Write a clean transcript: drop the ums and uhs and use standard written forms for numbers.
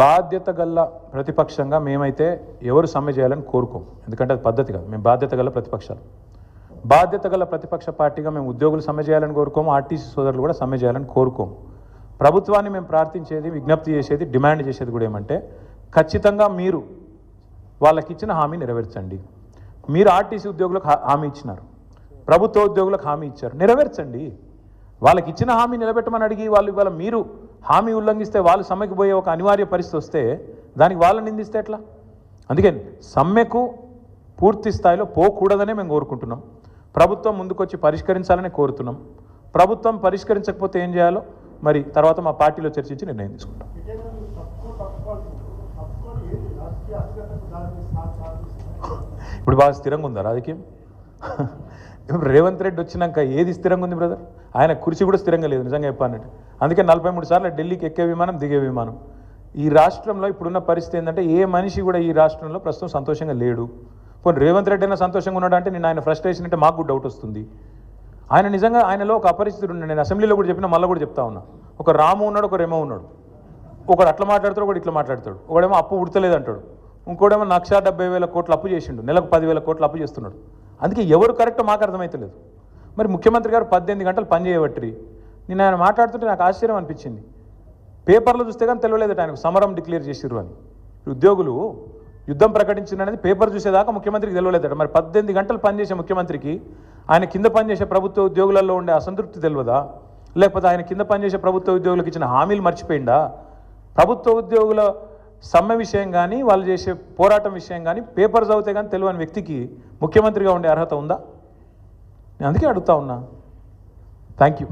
బాధ్యత గల ప్రతిపక్షంగా మేమైతే ఎవరు సమ్మె చేయాలని కోరుకోం, ఎందుకంటే అది పద్ధతి కాదు. మేము బాధ్యత గల ప్రతిపక్షాలు, బాధ్యత గల ప్రతిపక్ష పార్టీగా మేము ఉద్యోగులు సమ్మె చేయాలని కోరుకోము, ఆర్టీసీ సోదరులు కూడా సమ్మె చేయాలని కోరుకోము. ప్రభుత్వాన్ని మేము ప్రార్థించేది, విజ్ఞప్తి చేసేది, డిమాండ్ చేసేది కూడా ఏమంటే ఖచ్చితంగా మీరు వాళ్ళకి ఇచ్చిన హామీ నెరవేర్చండి. మీరు ఆర్టీసీ ఉద్యోగులకు హామీ ఇచ్చినారు, ప్రభుత్వ ఉద్యోగులకు హామీ ఇచ్చారు, నెరవేర్చండి. వాళ్ళకి ఇచ్చిన హామీ నిలబెట్టమని అడిగి వాళ్ళు ఇవాళ మీరు హామీ ఉల్లంఘిస్తే వాళ్ళు సమ్మెకు పోయే ఒక అనివార్య పరిస్థితి వస్తే దానికి వాళ్ళని నిందిస్తే ఎట్లా? అందుకే సమ్మెకు పూర్తి స్థాయిలో పోకూడదనే మేము కోరుకుంటున్నాం. ప్రభుత్వం ముందుకొచ్చి పరిష్కరించాలని కోరుతున్నాం. ప్రభుత్వం పరిష్కరించకపోతే ఏం చేయాలో మరి తర్వాత మా పార్టీలో చర్చించి నిర్ణయం తీసుకుంటాం. ఇప్పుడు బాగా స్థిరంగా ఉందా రాజకీయం? రేవంత్ రెడ్డి వచ్చినాక ఏది స్థిరంగా ఉంది బ్రదర్? ఆయన కుర్చీ కూడా స్థిరంగా లేదు నిజంగా చెప్పానంటే. అందుకే 43 సార్లు ఢిల్లీకి ఎక్కే విమానం, దిగే విమానం. ఈ రాష్ట్రంలో ఇప్పుడున్న పరిస్థితి ఏంటంటే ఏ మనిషి కూడా ఈ రాష్ట్రంలో ప్రస్తుతం సంతోషంగా లేడు. పోనీ రేవంత్ రెడ్డి అయినా సంతోషంగా ఉన్నాడు అంటే నేను ఆయన ఫ్రస్ట్రేషన్ అంటే మాకు కూడా డౌట్ వస్తుంది. ఆయన నిజంగా ఆయనలో ఒక అపరిస్థితుడు ఉన్నాడు. నేను అసెంబ్లీలో కూడా చెప్పిన, మళ్ళీ కూడా చెప్తా ఉన్నా. ఒక రాము ఉన్నాడు, ఒక రెమో ఉన్నాడు. ఒకడు అట్లా మాట్లాడతాడు, ఒకడు ఇట్లా మాట్లాడతాడు. ఒకడేమో అప్పు ఉడతలేదు అంటాడు, ఇంకోటేమో 1,70,000 కోట్ల అప్పు చేసిండు, నెలకు 10,000 కోట్ల అప్పు చేస్తున్నాడు. అందుకే ఎవరు కరెక్ట్ మాకు అర్థమవుతలేదు. మరి ముఖ్యమంత్రి గారు 18 గంటలు పని చేయబట్టి నేను ఆయన మాట్లాడుతుంటే నాకు ఆశ్చర్యం అనిపించింది. పేపర్లో చూస్తే కానీ తెలియలేదట ఆయనకు సమరం డిక్లేర్ చేసిర్రు అని. ఉద్యోగులు యుద్ధం ప్రకటించిందనేది పేపర్ చూసేదాకా ముఖ్యమంత్రికి తెలియలేదట. మరి 18 గంటలు పనిచేసే ముఖ్యమంత్రికి ఆయన కింద పనిచేసే ప్రభుత్వ ఉద్యోగులలో ఉండే అసంతృప్తి తెలియదా? లేకపోతే ఆయన కింద పనిచేసే ప్రభుత్వ ఉద్యోగులకు ఇచ్చిన హామీలు మర్చిపోయిందా? ప్రభుత్వ ఉద్యోగుల సమ్మె విషయం కానీ వాళ్ళు చేసే పోరాటం విషయం కానీ పేపర్ చదివితే కానీ తెలియని వ్యక్తికి ముఖ్యమంత్రిగా ఉండే అర్హత ఉందా? నేను అందుకే అడుగుతా ఉన్నా. Thank you.